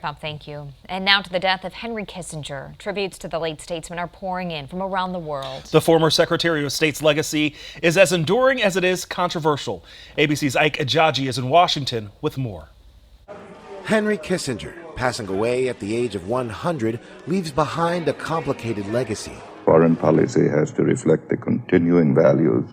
Bob, thank you. And now to the death of Henry Kissinger. Tributes to the late statesman are pouring in from around the world. The former Secretary of State's legacy is as enduring as it is controversial. ABC's Ike Ejioji is in Washington with more. Henry Kissinger, passing away at the age of 100, leaves behind a complicated legacy. Foreign policy has to reflect the continuing values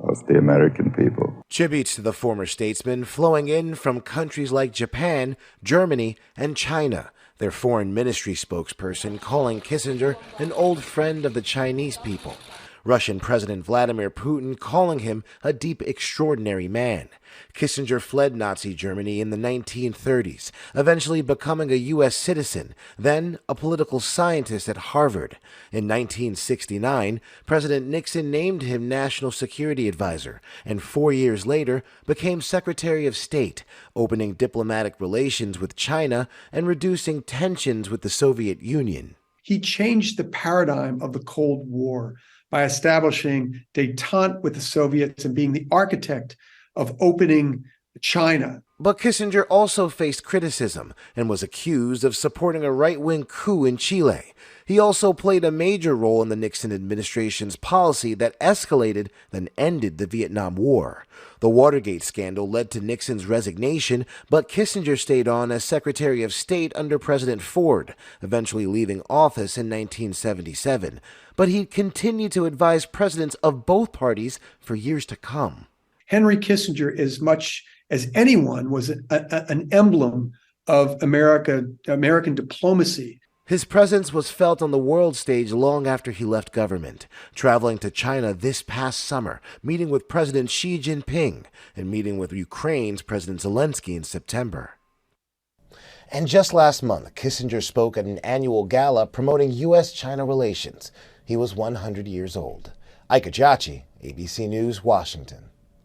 of the American people. Tributes to the former statesman flowing in from countries like Japan, Germany, and China. Their foreign ministry spokesperson calling Kissinger an old friend of the Chinese people. Russian President Vladimir Putin calling him a deep, extraordinary man. Kissinger fled Nazi Germany in the 1930s, eventually becoming a U.S. citizen, then a political scientist at Harvard. In 1969, President Nixon named him National Security Advisor, and 4 years later became Secretary of State, opening diplomatic relations with China and reducing tensions with the Soviet Union. He changed the paradigm of the Cold War by establishing détente with the Soviets and being the architect of opening China. But Kissinger also faced criticism and was accused of supporting a right-wing coup in Chile. He also played a major role in the Nixon administration's policy that escalated, then ended the Vietnam War. The Watergate scandal led to Nixon's resignation, but Kissinger stayed on as Secretary of State under President Ford, eventually leaving office in 1977. But he continued to advise presidents of both parties for years to come. Henry Kissinger, as much as anyone, was an emblem of American diplomacy. His presence was felt on the world stage long after he left government, traveling to China this past summer, meeting with President Xi Jinping, and meeting with Ukraine's President Zelensky in September. And just last month, Kissinger spoke at an annual gala promoting U.S.-China relations. He was 100 years old. Ike Ejioji, ABC News, Washington.